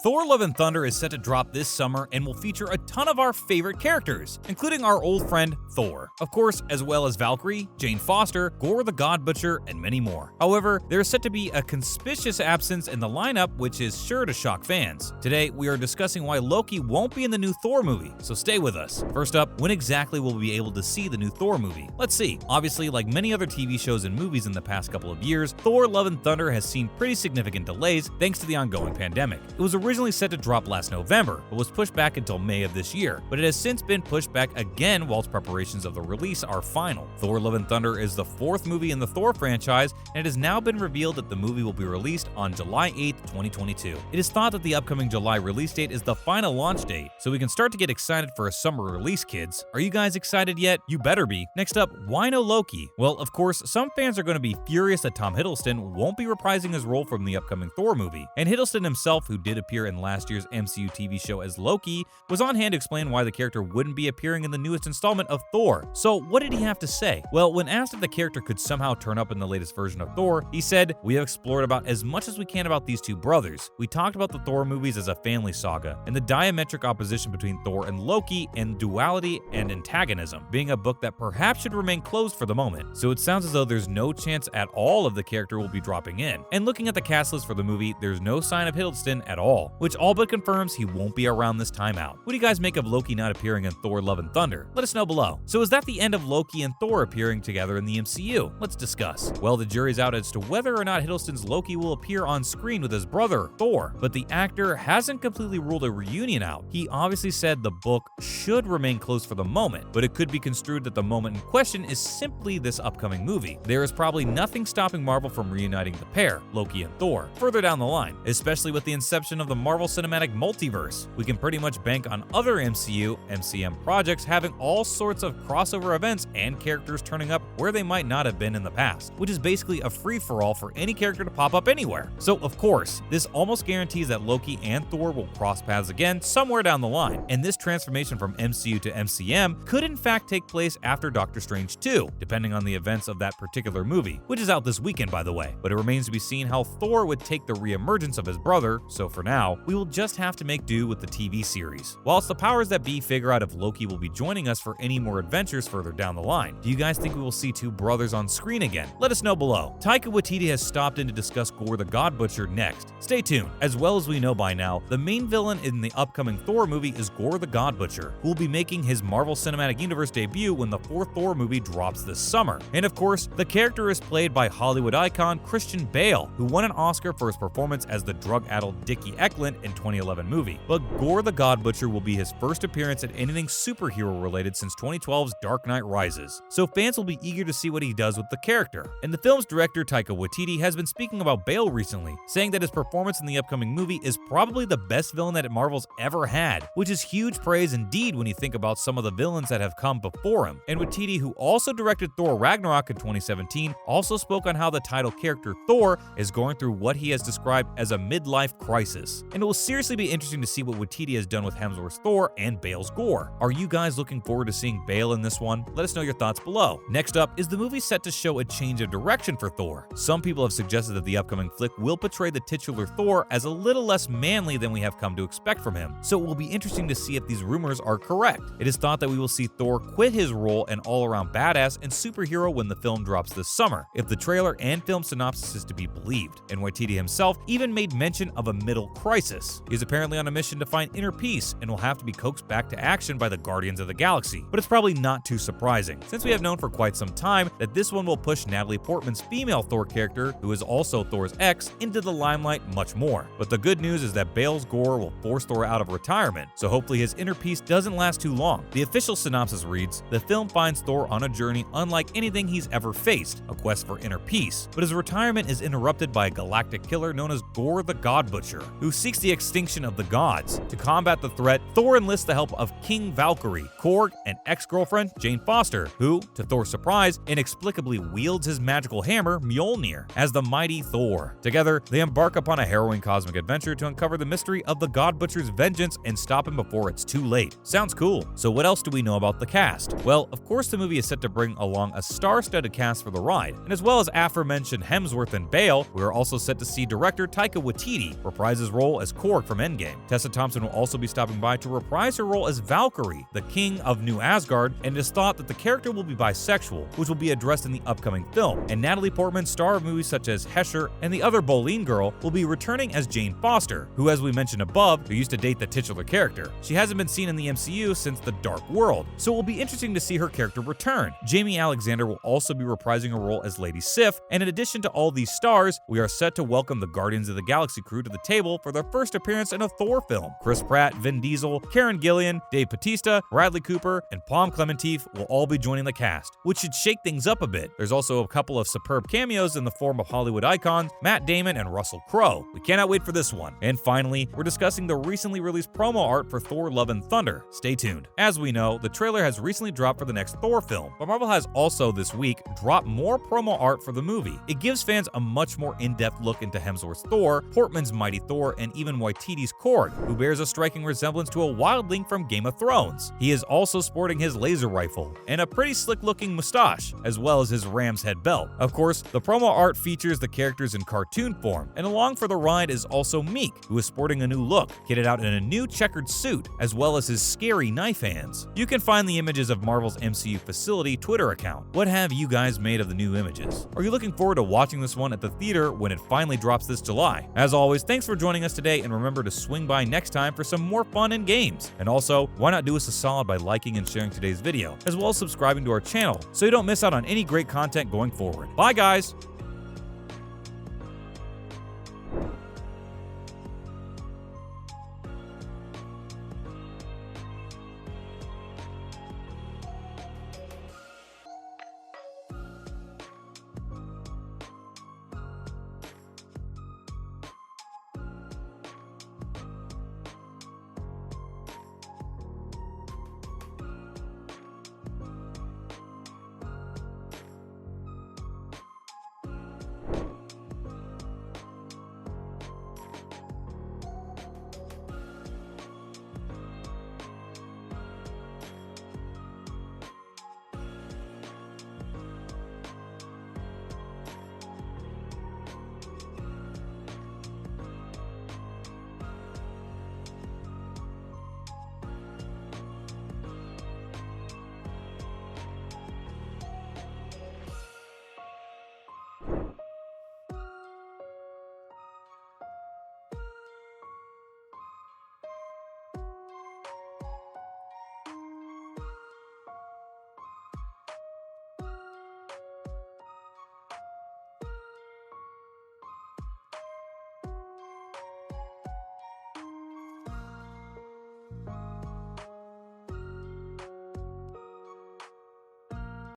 Thor: Love and Thunder is set to drop this summer and will feature a ton of our favorite characters, including our old friend Thor, of course, as well as Valkyrie, Jane Foster, Gorr the God Butcher, and many more. However, there is set to be a conspicuous absence in the lineup, which is sure to shock fans. Today, we are discussing why Loki won't be in the new Thor movie, so stay with us. First up, when exactly will we be able to see the new Thor movie? Let's see. Obviously, like many other TV shows and movies in the past couple of years, Thor: Love and Thunder has seen pretty significant delays thanks to the ongoing pandemic. It was originally set to drop last November, but was pushed back until May of this year, but it has since been pushed back again whilst preparations of the release are final. Thor: Love and Thunder is the fourth movie in the Thor franchise, and it has now been revealed that the movie will be released on July 8th, 2022. It is thought that the upcoming July release date is the final launch date, so we can start to get excited for a summer release, kids. Are you guys excited yet? You better be. Next up, why no Loki? Well, of course, some fans are going to be furious that Tom Hiddleston won't be reprising his role from the upcoming Thor movie, and Hiddleston himself, who did appear in last year's MCU TV show as Loki, was on hand to explain why the character wouldn't be appearing in the newest installment of Thor. So what did he have to say? Well, when asked if the character could somehow turn up in the latest version of Thor, he said, "We have explored about as much as we can about these two brothers. We talked about the Thor movies as a family saga, and the diametric opposition between Thor and Loki, and duality and antagonism, being a book that perhaps should remain closed for the moment. So it sounds as though there's no chance at all of the character will be dropping in. And looking at the cast list for the movie, there's no sign of Hiddleston at all, which all but confirms he won't be around this time out." What do you guys make of Loki not appearing in Thor: Love and Thunder? Let us know below. So is that the end of Loki and Thor appearing together in the MCU? Let's discuss. Well, the jury's out as to whether or not Hiddleston's Loki will appear on screen with his brother, Thor, but the actor hasn't completely ruled a reunion out. He obviously said the book should remain closed for the moment, but it could be construed that the moment in question is simply this upcoming movie. There is probably nothing stopping Marvel from reuniting the pair, Loki and Thor, further down the line, especially with the inception of the Marvel Cinematic Multiverse. We can pretty much bank on other MCU, MCM projects having all sorts of crossover events and characters turning up where they might not have been in the past, which is basically a free-for-all for any character to pop up anywhere. So of course, this almost guarantees that Loki and Thor will cross paths again somewhere down the line, and this transformation from MCU to MCM could in fact take place after Doctor Strange 2, depending on the events of that particular movie, which is out this weekend by the way, but it remains to be seen how Thor would take the re-emergence of his brother, so for now, we will just have to make do with the TV series. Whilst the powers that be figure out if Loki will be joining us for any more adventures further down the line, do you guys think we will see two brothers on screen again? Let us know below. Taika Waititi has stopped in to discuss Gorr the God Butcher next. Stay tuned. As well as we know by now, the main villain in the upcoming Thor movie is Gorr the God Butcher, who will be making his Marvel Cinematic Universe debut when the fourth Thor movie drops this summer. And of course, the character is played by Hollywood icon Christian Bale, who won an Oscar for his performance as the drug-addled Dickie Eklund in 2011 movie. But Gorr the God Butcher will be his first appearance at anything superhero-related since 2012's Dark Knight Rises, so fans will be eager to see what he does with the character. And the film's director Taika Waititi has been speaking about Bale recently, saying that his performance in the upcoming movie is probably the best villain that Marvel's ever had, which is huge praise indeed when you think about some of the villains that have come before him. And Waititi, who also directed Thor Ragnarok in 2017, also spoke on how the title character Thor is going through what he has described as a midlife crisis. And it will seriously be interesting to see what Waititi has done with Hemsworth's Thor and Bale's Gorr. Are you guys looking forward to seeing Bale in this one? Let us know your thoughts below. Next up, is the movie set to show a change of direction for Thor? Some people have suggested that the upcoming flick will portray the titular Thor as a little less manly than we have come to expect from him, so it will be interesting to see if these rumors are correct. It is thought that we will see Thor quit his role an all-around badass and superhero when the film drops this summer, if the trailer and film synopsis is to be believed, and Waititi himself even made mention of a middle crisis. He is apparently on a mission to find inner peace and will have to be coaxed back to action by the Guardians of the Galaxy, but it's probably not too surprising, since we have known for quite some time that this one will push Natalie Portman's female Thor character, who is also Thor's ex, into the limelight much more. But the good news is that Bale's Gorr will force Thor out of retirement, so hopefully his inner peace doesn't last too long. The official synopsis reads, the film finds Thor on a journey unlike anything he's ever faced, a quest for inner peace, but his retirement is interrupted by a galactic killer known as Gorr the God Butcher, who seeks the extinction of the gods. To combat the threat, Thor enlists the help of King Valkyrie, Korg, and ex-girlfriend Jane Foster, who, to Thor's surprise, inexplicably wields his magical hammer, Mjolnir, as the mighty Thor. Together, they embark upon a harrowing cosmic adventure to uncover the mystery of the God Butcher's vengeance and stop him before it's too late. Sounds cool. So what else do we know about the cast? Well, of course the movie is set to bring along a star-studded cast for the ride, and as well as aforementioned Hemsworth and Bale, we are also set to see director Taika Waititi reprise his role role as Korg from Endgame. Tessa Thompson will also be stopping by to reprise her role as Valkyrie, the king of New Asgard, and it is thought that the character will be bisexual, which will be addressed in the upcoming film. And Natalie Portman, star of movies such as Hesher and the other Boleyn girl, will be returning as Jane Foster, who, as we mentioned above, who used to date the titular character. She hasn't been seen in the MCU since The Dark World, so it will be interesting to see her character return. Jamie Alexander will also be reprising her role as Lady Sif, and in addition to all these stars, we are set to welcome the Guardians of the Galaxy crew to the table for their first appearance in a Thor film. Chris Pratt, Vin Diesel, Karen Gillan, Dave Bautista, Bradley Cooper, and Pom Klementieff will all be joining the cast, which should shake things up a bit. There's also a couple of superb cameos in the form of Hollywood icons Matt Damon and Russell Crowe. We cannot wait for this one. And finally, we're discussing the recently released promo art for Thor: Love and Thunder. Stay tuned. As we know, the trailer has recently dropped for the next Thor film, but Marvel has also this week dropped more promo art for the movie. It gives fans a much more in-depth look into Hemsworth's Thor, Portman's Mighty Thor, and even Waititi's Korg, who bears a striking resemblance to a wildling from Game of Thrones. He is also sporting his laser rifle and a pretty slick-looking mustache, as well as his ram's head belt. Of course, the promo art features the characters in cartoon form, and along for the ride is also Meek, who is sporting a new look, kitted out in a new checkered suit, as well as his scary knife hands. You can find the images of Marvel's MCU Facility Twitter account. What have you guys made of the new images? Are you looking forward to watching this one at the theater when it finally drops this July? As always, thanks for joining us today, and remember to swing by next time for some more fun and games. And also, why not do us a solid by liking and sharing today's video, as well as subscribing to our channel so you don't miss out on any great content going forward. Bye guys!